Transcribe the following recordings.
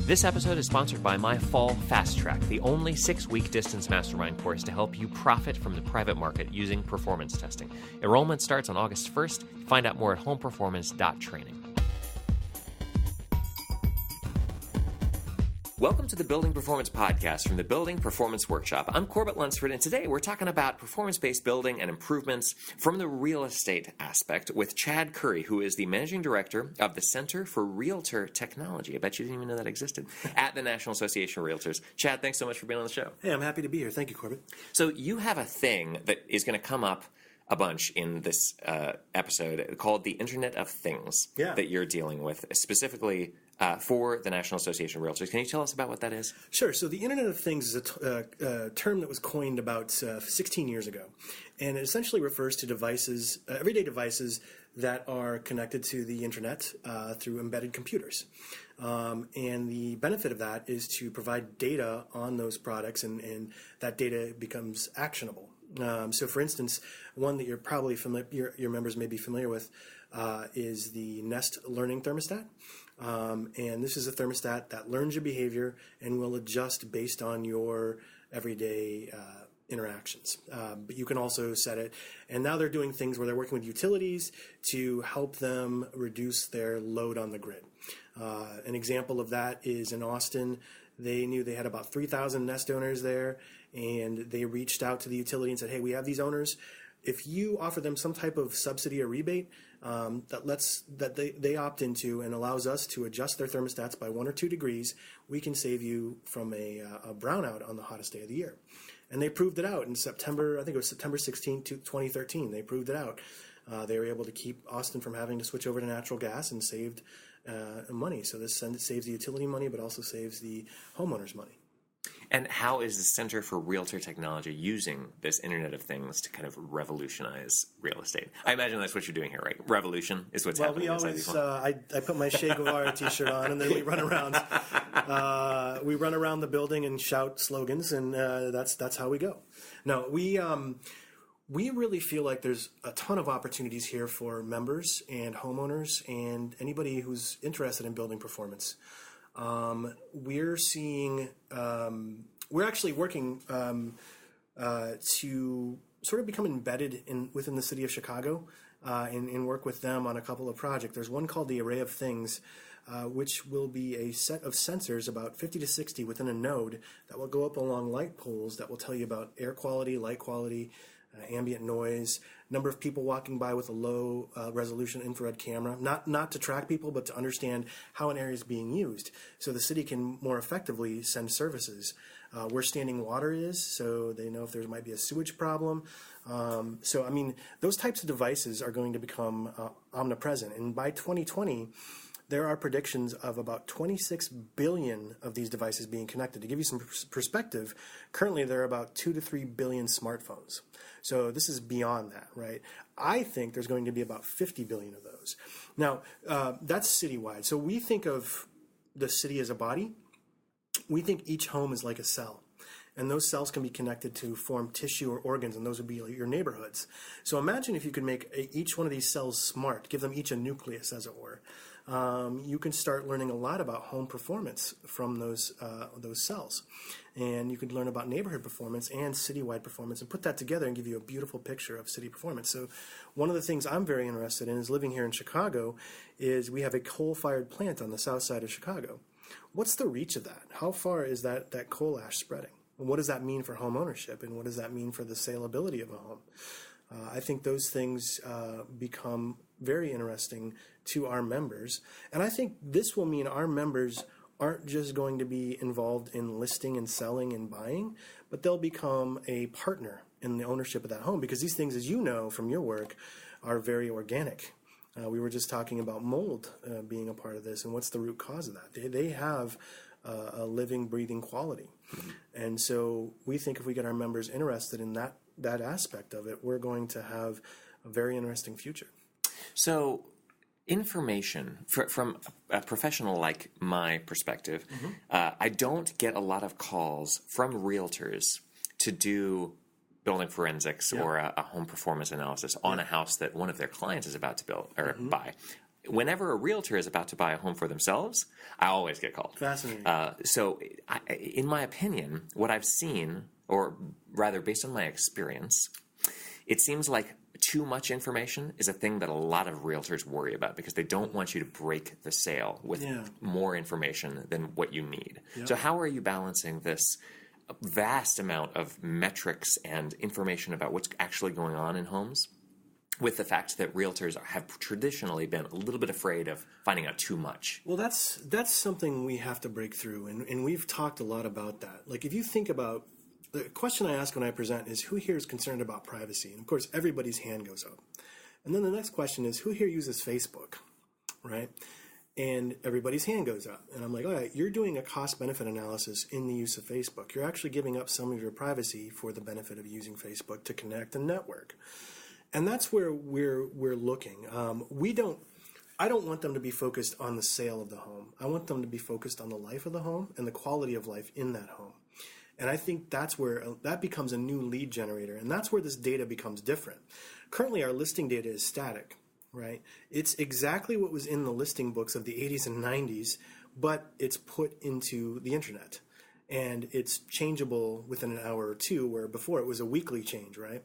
This episode is sponsored by my Fall Fast Track, the only 6-week distance mastermind course to help you profit from the private market using performance testing. Enrollment starts on August 1st. Find out more at homeperformance.training. Welcome to the Building Performance Podcast from the Building Performance Workshop. I'm Corbett Lunsford, and today we're talking about performance-based building and improvements from the real estate aspect with Chad Curry, who is the Managing Director of the Center for Realtor Technology. I bet you didn't even know that existed, at the National Association of Realtors. Chad, thanks so much for being on the show. Hey, I'm happy to be here. Thank you, Corbett. So you have a thing that is going to come up a bunch in this episode called the Internet of Things that you're dealing with, specifically for the National Association of Realtors. Can you tell us about what that is? Sure. So the Internet of Things is a term that was coined about 16 years ago, and it essentially refers to devices, everyday devices that are connected to the Internet through embedded computers. And the benefit of that is to provide data on those products, and that data becomes actionable. So, for instance, one that you're probably your members may be familiar with is the Nest Learning Thermostat. And this is a thermostat that learns your behavior and will adjust based on your everyday interactions. But you can also set it. And now they're doing things where they're working with utilities to help them reduce their load on the grid. An example of that is in Austin. They knew they had about 3,000 Nest owners there, and they reached out to the utility and said, hey, we have these owners. If you offer them some type of subsidy or rebate that they opt into and allows us to adjust their thermostats by 1 or 2 degrees, we can save you from a brownout on the hottest day of the year. And they proved it out in September, I think it was September 16, 2013. They proved it out. They were able to keep Austin from having to switch over to natural gas and saved money. So this saves the utility money, but also saves the homeowners money. And how is the Center for Realtor Technology using this Internet of Things to kind of revolutionize real estate? I imagine that's what you're doing here, right? Revolution is what's happening. Well, we always, I put my Che Guevara t-shirt on, and then we run around. We run around the building and shout slogans, and that's how we go. No, we really feel like there's a ton of opportunities here for members and homeowners and anybody who's interested in building performance. We're seeing, we're actually working to sort of become embedded within the city of Chicago and work with them on a couple of projects. There's one called the Array of Things, which will be a set of sensors, about 50 to 60 within a node, that will go up along light poles that will tell you about air quality, light quality, ambient noise, number of people walking by with a low resolution infrared camera, not to track people, but to understand how an area is being used, so the city can more effectively send services. Where standing water is, so they know if there might be a sewage problem. So, I mean, those types of devices are going to become omnipresent. And by 2020, there are predictions of about 26 billion of these devices being connected. To give you some perspective, currently there are about 2 to 3 billion smartphones. So this is beyond that, right? I think there's going to be about 50 billion of those. Now, that's citywide. So we think of the city as a body. We think each home is like a cell. And those cells can be connected to form tissue or organs, and those would be your neighborhoods. So imagine if you could make each one of these cells smart, give them each a nucleus, as it were. You can start learning a lot about home performance from those cells. And you could learn about neighborhood performance and citywide performance and put that together and give you a beautiful picture of city performance. So one of the things I'm very interested in is living here in Chicago is we have a coal-fired plant on the south side of Chicago. What's the reach of that? How far is that coal ash spreading? And what does that mean for home ownership? And what does that mean for the saleability of a home? I think those things become very interesting to our members. And I think this will mean our members aren't just going to be involved in listing and selling and buying, but they'll become a partner in the ownership of that home, because these things, as you know from your work, are very organic. We were just talking about mold being a part of this, and what's the root cause of that? They have a living, breathing quality. Mm-hmm. And so we think if we get our members interested in that aspect of it, we're going to have a very interesting future. So information, from a professional like my perspective, I don't get a lot of calls from realtors to do building forensics or a home performance analysis on a house that one of their clients is about to build or buy. whenever a realtor is about to buy a home for themselves, I always get called. Fascinating. In my opinion, what I've seen, or rather based on my experience, it seems like too much information is a thing that a lot of realtors worry about because they don't want you to break the sale with more information than what you need. Yep. So how are you balancing this vast amount of metrics and information about what's actually going on in homes with the fact that realtors have traditionally been a little bit afraid of finding out too much? Well, that's something we have to break through, and we've talked a lot about that. Like, if you think about the question I ask when I present is, who here is concerned about privacy? And of course, everybody's hand goes up. And then the next question is, who here uses Facebook, right? And everybody's hand goes up. And I'm like, all right, you're doing a cost-benefit analysis in the use of Facebook. You're actually giving up some of your privacy for the benefit of using Facebook to connect and network. And that's where we're looking. I don't want them to be focused on the sale of the home. I want them to be focused on the life of the home and the quality of life in that home. And I think that's where that becomes a new lead generator. And that's where this data becomes different. Currently, our listing data is static, right? It's exactly what was in the listing books of the 80s and 90s, but it's put into the internet. And it's changeable within an hour or two, where before it was a weekly change, right?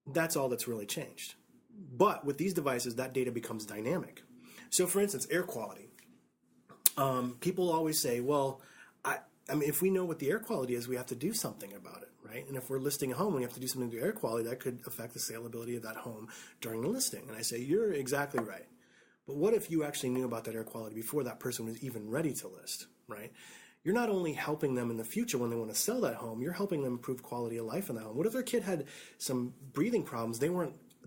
That's all that's really changed. But with these devices, that data becomes dynamic. So for instance, air quality. People always say, well, I mean, if we know what the air quality is, we have to do something about it, right? And if we're listing a home and we have to do something to air quality, that could affect the saleability of that home during the listing. And I say, you're exactly right. But what if you actually knew about that air quality before that person was even ready to list, right? You're not only helping them in the future when they want to sell that home, you're helping them improve quality of life in that home. What if their kid had some breathing problems? They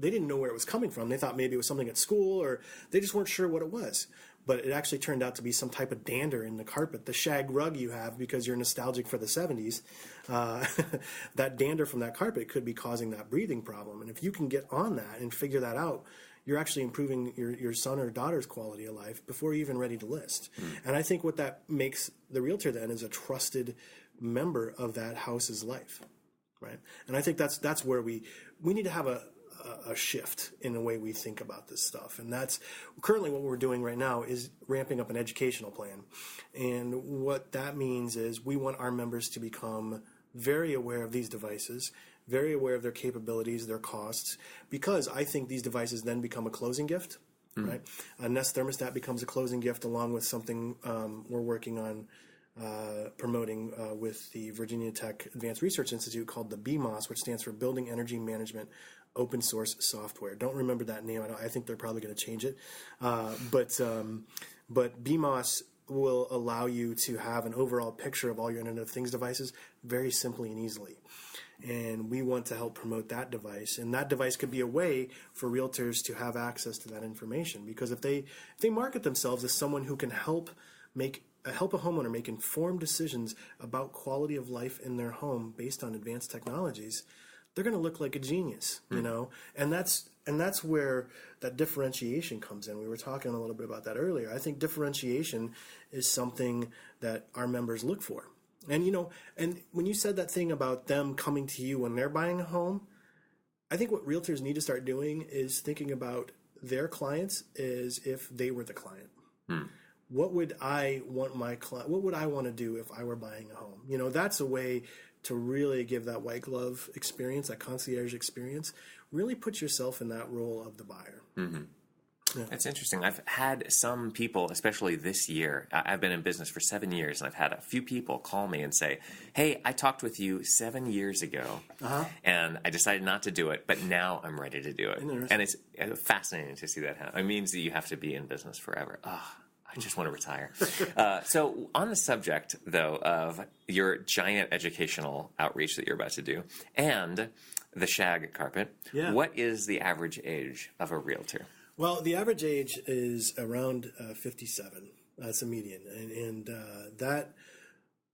didn't know where it was coming from. They thought maybe it was something at school, or they just weren't sure what it was. But it actually turned out to be some type of dander in the carpet, the shag rug you have because you're nostalgic for the 70s. That dander from that carpet could be causing that breathing problem. And if you can get on that and figure that out, you're actually improving your son or daughter's quality of life before you're even ready to list. And I think what that makes the realtor then is a trusted member of that house's life, right? And I think that's where we need to have a shift in the way we think about this stuff. And that's currently what we're doing right now is ramping up an educational plan. And what that means is we want our members to become very aware of these devices, very aware of their capabilities, their costs, because I think these devices then become a closing gift, right? A Nest thermostat becomes a closing gift along with something we're working on promoting with the Virginia Tech Advanced Research Institute called the BMOS, which stands for Building Energy Management Open Source Software. Don't remember that name. I think they're probably going to change it. But BMOS will allow you to have an overall picture of all your Internet of Things devices very simply and easily. And we want to help promote that device. And that device could be a way for realtors to have access to that information. Because if they market themselves as someone who can help a homeowner make informed decisions about quality of life in their home based on advanced technologies, they're going to look like a genius, you know? And that's where that differentiation comes in. We were talking a little bit about that earlier. I think differentiation is something that our members look for. And, you know, and when you said that thing about them coming to you when they're buying a home, I think what realtors need to start doing is thinking about their clients as if they were the client. What would I want my client? What would I want to do if I were buying a home? You know, that's a way to really give that white glove experience, that concierge experience. Really put yourself in that role of the buyer. Yeah. That's interesting. I've had some people, especially this year, I've been in business for 7 years, and I've had a few people call me and say, hey, I talked with you 7 years ago, and I decided not to do it, but now I'm ready to do it. And it's fascinating to see that happen. It means that you have to be in business forever. I just want to retire. So on the subject, though, of your giant educational outreach that you're about to do and the shag carpet, what is the average age of a realtor? Well, the average age is around 57. That's a median. And that,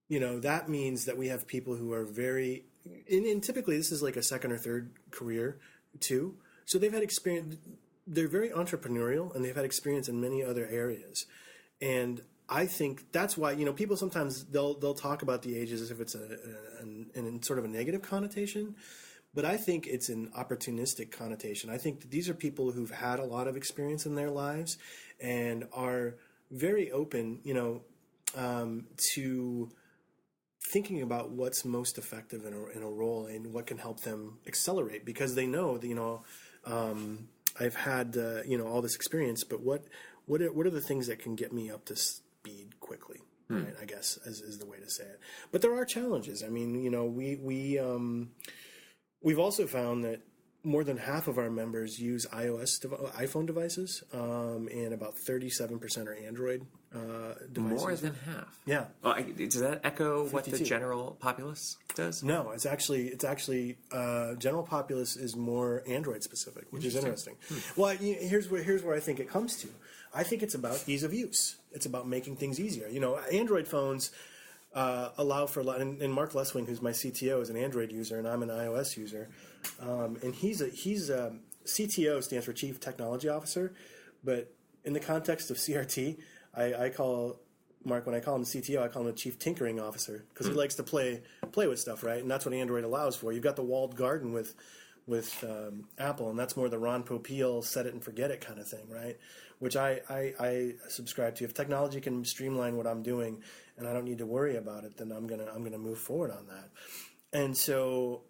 you know, that means that we have people who are very, and typically this is like a second or third career too. So they've had experience, they're very entrepreneurial, and they've had experience in many other areas. And I think that's why, you know, people sometimes they'll talk about the ages as if it's in sort of a negative connotation. but I think it's an opportunistic connotation. I think that these are people who've had a lot of experience in their lives and are very open, to thinking about what's most effective in a role and what can help them accelerate, because they know that, I've had, all this experience, but what are the things that can get me up to speed quickly? Right, I guess is the way to say it. But there are challenges. I mean, we've also found that more than half of our members use iPhone devices, and about 37% are Android devices. More than half. Yeah. Oh, does that echo 52. What the general populace does? No, it's actually general populace is more Android specific, which is interesting. Well, here's where I think it comes to. I think it's about ease of use. It's about making things easier. Android phones allow for a lot. And Mark Leswing, who's my CTO, is an Android user, and I'm an iOS user. And he's CTO stands for Chief Technology Officer, but in the context of CRT, I call Mark, when I call him CTO, I call him a Chief Tinkering Officer, because he likes to play with stuff, right? And that's what Android allows for. You've got the walled garden with Apple, and that's more the Ron Popeil set it and forget it kind of thing, right? Which I subscribe to. If technology can streamline what I'm doing and I don't need to worry about it, then I'm gonna move forward on that. And so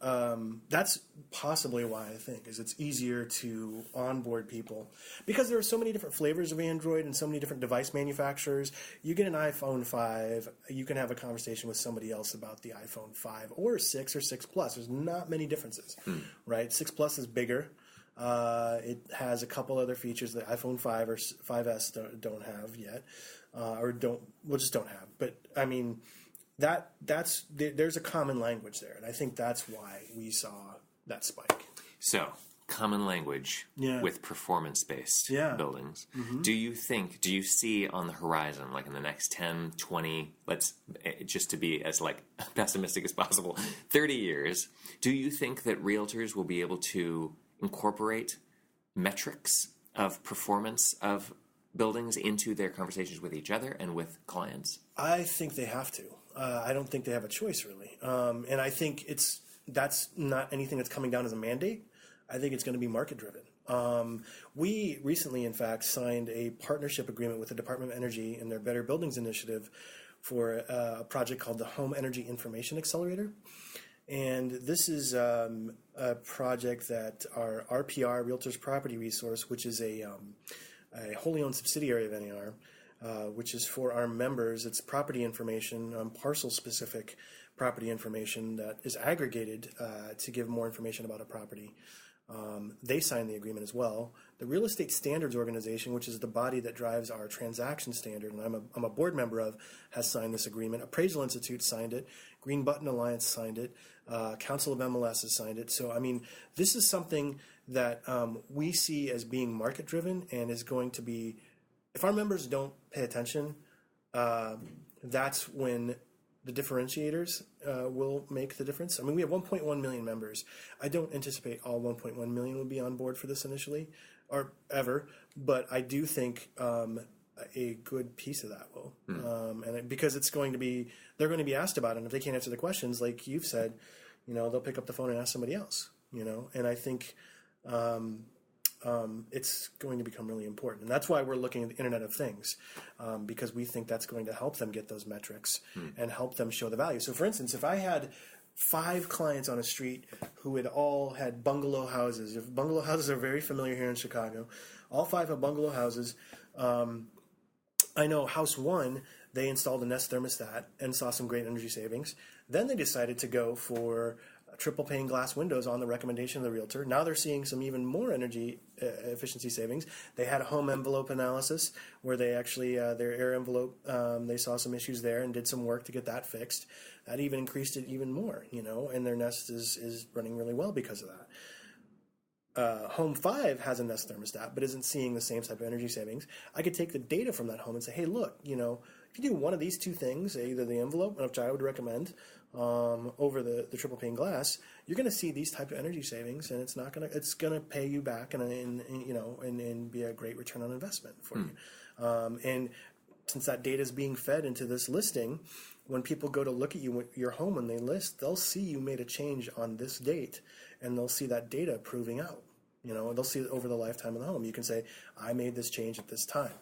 that's possibly why I think is it's easier to onboard people, because there are so many different flavors of Android and so many different device manufacturers. You get an iPhone 5, you can have a conversation with somebody else about the iPhone 5 or 6 or 6 Plus. There's not many differences, right? 6 Plus is bigger. It has a couple other features that iPhone 5 or 5S don't have yet, just don't have. But I mean, there's a common language there, and I think that's why we saw that spike. So, common language with performance-based buildings. Mm-hmm. Do you see on the horizon, like in the next 10, 20, just to be as pessimistic as possible, 30 years, do you think that realtors will be able to incorporate metrics of performance of buildings into their conversations with each other and with clients? I think they have to. I don't think they have a choice, really. And I think that's not anything that's coming down as a mandate. I think it's going to be market-driven. We recently, in fact, signed a partnership agreement with the Department of Energy and their Better Buildings Initiative for a project called the Home Energy Information Accelerator. And this is a project that our RPR, Realtors Property Resource, which is a wholly owned subsidiary of NAR, which is for our members. It's property information, parcel-specific property information that is aggregated to give more information about a property. They signed the agreement as well. The Real Estate Standards Organization, which is the body that drives our transaction standard, and I'm a board member of, has signed this agreement. Appraisal Institute signed it. Green Button Alliance signed it. Council of MLS has signed it. So, I mean, this is something that we see as being market-driven and is going to be, if our members don't pay attention, that's when the differentiators will make the difference. I mean, we have 1.1 million members. I don't anticipate all 1.1 million will be on board for this initially or ever, but I do think a good piece of that will. Because it's going to be, they're going to be asked about it, and if they can't answer the questions, like you've said, they'll pick up the phone and ask somebody else, and I think it's going to become really important. And that's why we're looking at the Internet of Things, because we think that's going to help them get those metrics and help them show the value. So, for instance, if I had 5 clients on a street who had all had bungalow houses, if bungalow houses are very familiar here in Chicago, all 5 have bungalow houses. I know house 1, they installed a Nest thermostat and saw some great energy savings. Then they decided to go for triple pane glass windows on the recommendation of the realtor. Now they're seeing some even more energy efficiency savings. They had a home envelope analysis where they actually, their air envelope, they saw some issues there and did some work to get that fixed. That even increased it even more, and their Nest is running really well because of that. Home 5 has a Nest thermostat but isn't seeing the same type of energy savings. I could take the data from that home and say, hey, look, if you do one of these 2 things, either the envelope, which I would recommend, over the triple pane glass, you're going to see these type of energy savings, and it's gonna pay you back and be a great return on investment for you. And since that data is being fed into this listing, when people go to look at your home when they list, they'll see you made a change on this date, and they'll see that data proving out. They'll see it over the lifetime of the home. You can say, I made this change at this time,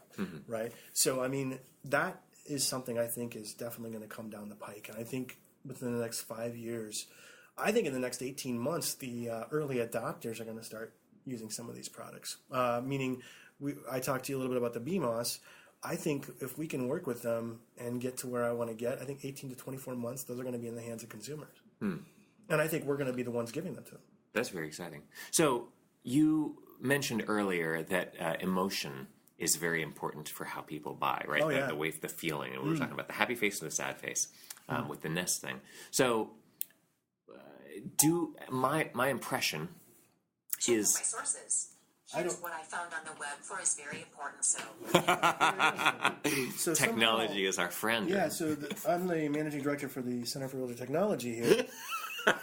right? So, I mean, that is something I think is definitely going to come down the pike. And I think within the next 5 years, I think in the next 18 months, the early adopters are going to start using some of these products. Meaning, I talked to you a little bit about the BMOS. I think if we can work with them and get to where I want to get, I think 18 to 24 months, those are going to be in the hands of consumers. And I think we're going to be the ones giving them to them. That's very exciting. So you mentioned earlier that emotion is very important for how people buy, right? Oh, yeah. The way, the feeling. And we were talking about the happy face and the sad face with the Nest thing. So my impression is... my sources. Here's what I found on the web for is very important, So technology is our friend. Yeah, so I'm the managing director for the Center for Realtor Technology here.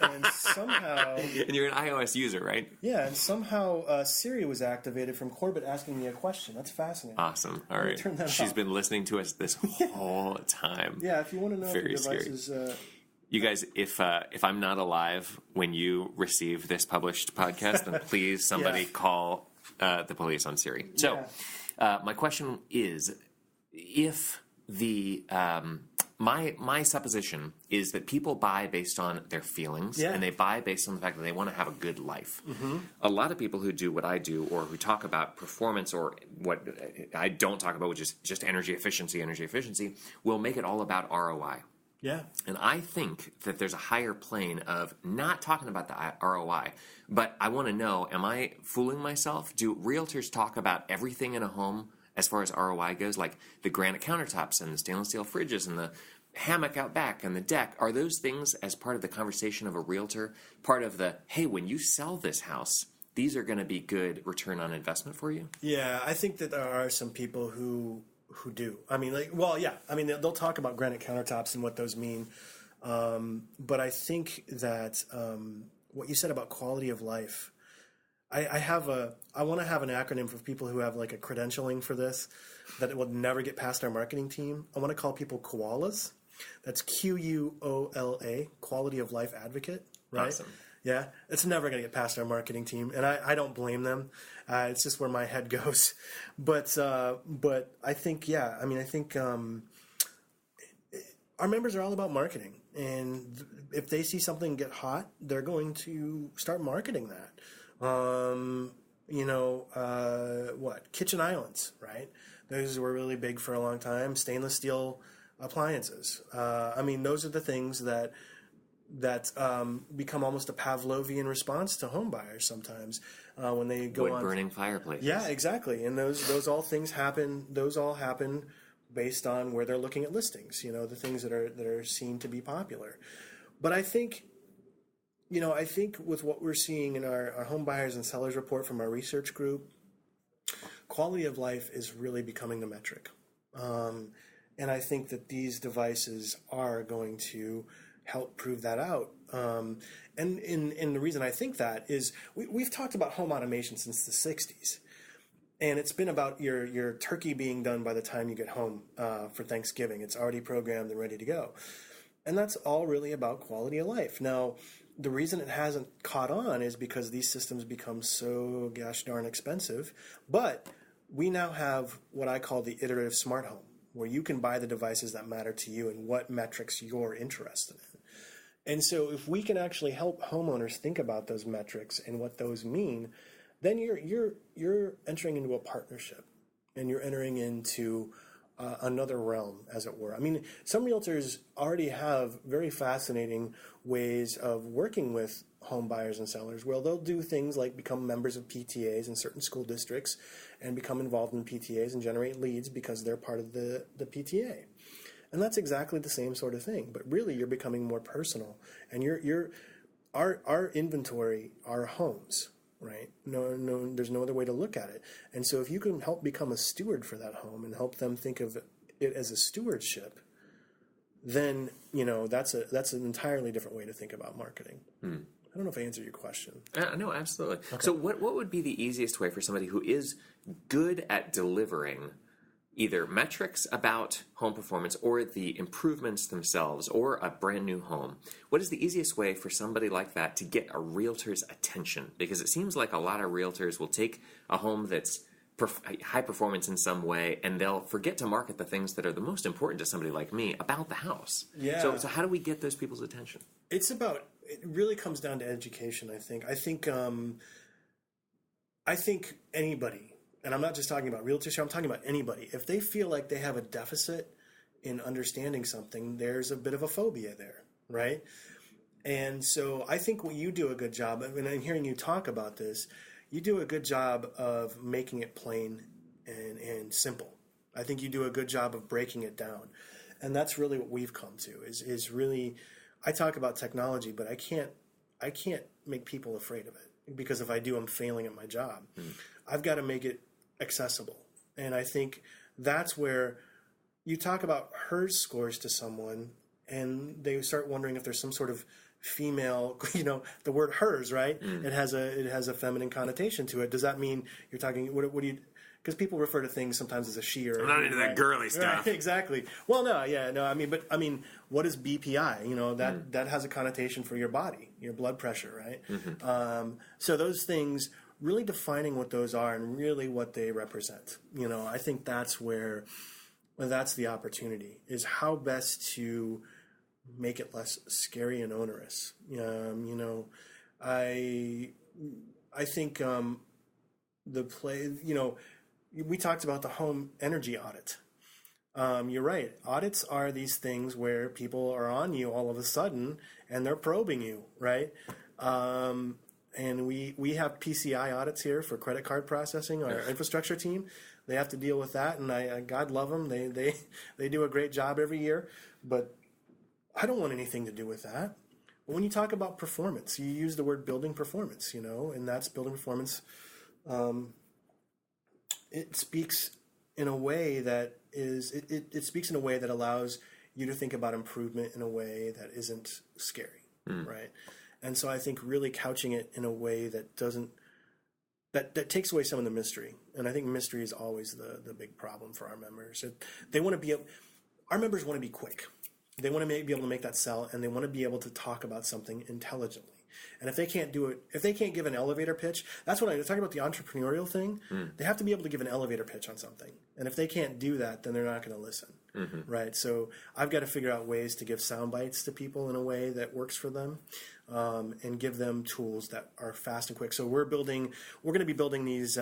And somehow... And you're an iOS user, right? Yeah, and somehow Siri was activated from Corbett asking me a question. That's fascinating. Awesome. All right. She's been listening to us this whole time. Yeah, if you want to know Very if the device is... You guys, if I'm not alive when you receive this published podcast, then please somebody call the police on Siri. So my question is, if the... My supposition is that people buy based on their feelings, and they buy based on the fact that they want to have a good life. A lot of people who do what I do, or who talk about performance, or what I don't talk about, which is just energy efficiency, will make it all about ROI. Yeah. And I think that there's a higher plane of not talking about the ROI, but I want to know, am I fooling myself? Do realtors talk about everything in a home as far as ROI goes, like the granite countertops and the stainless steel fridges and the hammock out back and the deck? Are those things, as part of the conversation of a realtor, part of the, hey, when you sell this house, these are going to be good return on investment for you? Yeah, I think that there are some people who do. I mean, they'll talk about granite countertops and what those mean. But I think that what you said about quality of life, I want to have an acronym for people who have like a credentialing for this, that it will never get past our marketing team. I want to call people koalas. That's QUOLA, quality of life advocate, right? Awesome. Yeah, it's never going to get past our marketing team, and I don't blame them. It's just where my head goes. But I think, I think our members are all about marketing, and if they see something get hot, they're going to start marketing that. Kitchen islands, right? Those were really big for a long time. Stainless steel appliances. Those are the things that become almost a Pavlovian response to home buyers sometimes when they go on wood-burning fireplaces. Yeah, exactly. And those all things happen. Those all happen based on where they're looking at listings. The things that are seen to be popular. But I think with what we're seeing in our home buyers and sellers report from our research group, quality of life is really becoming the metric. And I think that these devices are going to help prove that out. And the reason I think that is we've talked about home automation since the 60s. And it's been about your turkey being done by the time you get home for Thanksgiving. It's already programmed and ready to go. And that's all really about quality of life. Now, the reason it hasn't caught on is because these systems become so gosh darn expensive. But we now have what I call the iterative smart home, where you can buy the devices that matter to you and what metrics you're interested in. And so if we can actually help homeowners think about those metrics and what those mean, then you're entering into a partnership, and you're entering into another realm, as it were. I mean, some realtors already have very fascinating ways of working with home buyers and sellers. Well, they'll do things like become members of PTAs in certain school districts and become involved in PTAs and generate leads because they're part of the PTA. And that's exactly the same sort of thing. But really, you're becoming more personal. And our inventory are homes, right? No, there's no other way to look at it. And so if you can help become a steward for that home and help them think of it as a stewardship, then that's an entirely different way to think about marketing. I don't know if I answered your question. No, absolutely. Okay. So what would be the easiest way for somebody who is good at delivering either metrics about home performance or the improvements themselves or a brand new home, what is the easiest way for somebody like that to get a realtor's attention? Because it seems like a lot of realtors will take a home that's high performance in some way, and they'll forget to market the things that are the most important to somebody like me about the house. Yeah. So how do we get those people's attention? It really comes down to education, I think. I think anybody, and I'm not just talking about realtors here, I'm talking about anybody, if they feel like they have a deficit in understanding something, there's a bit of a phobia there, right? And so I think what you do a good job, and I'm hearing you talk about this, you do a good job of making it plain and simple. I think you do a good job of breaking it down. And that's really what we've come to, is really, I talk about technology, but I can't make people afraid of it, because if I do, I'm failing at my job. I've got to make it accessible. And I think that's where you talk about HERS scores to someone, and they start wondering if there's some sort of female, the word hers, right? It has a feminine connotation to it. Does that mean you're talking, what do you, because people refer to things sometimes as a she or... I'm not into that girly stuff. Right, exactly. Well, what is BPI? That has a connotation for your body, your blood pressure, right? So those things, really defining what those are and really what they represent. I think that's that's the opportunity, is how best to make it less scary and onerous. I think the play, we talked about the home energy audit. You're right. Audits are these things where people are on you all of a sudden and they're probing you, right? And we have PCI audits here for credit card processing. Our infrastructure team, they have to deal with that, and I God love them. They do a great job every year, but I don't want anything to do with that. But when you talk about performance, you use the word building performance, and that's building performance. It speaks in a way that it speaks in a way that allows you to think about improvement in a way that isn't scary, right? And so I think really couching it in a way that doesn't, that takes away some of the mystery. And I think mystery is always the big problem for our members. Our members want to be quick. They want to be able to make that sell, and they want to be able to talk about something intelligently. And if they can't do it, if they can't give an elevator pitch, that's what I'm talking about, the entrepreneurial thing. They have to be able to give an elevator pitch on something. And if they can't do that, then they're not going to listen, right? So I've got to figure out ways to give sound bites to people in a way that works for them, and give them tools that are fast and quick. So we're going to be building these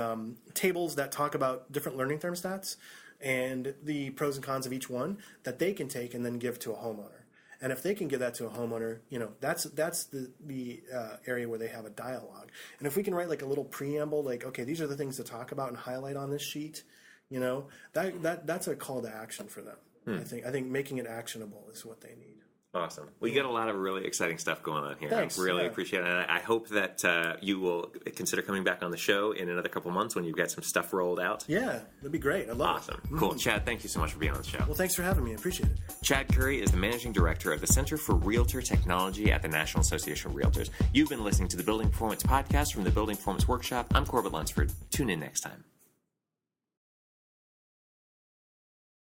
tables that talk about different learning thermostats and the pros and cons of each one that they can take and then give to a homeowner. And if they can give that to a homeowner, that's the area where they have a dialogue. And if we can write like a little preamble, like, okay, these are the things to talk about and highlight on this sheet, that's a call to action for them. I think making it actionable is what they need. Awesome. Well, you got a lot of really exciting stuff going on here. Thanks. I really appreciate it. And I hope that you will consider coming back on the show in another couple months when you've got some stuff rolled out. Yeah, that'd be great. I love it. Awesome. Cool. Chad, thank you so much for being on the show. Well, thanks for having me. I appreciate it. Chad Curry is the Managing Director of the Center for Realtor Technology at the National Association of Realtors. You've been listening to the Building Performance Podcast from the Building Performance Workshop. I'm Corbett Lunsford. Tune in next time.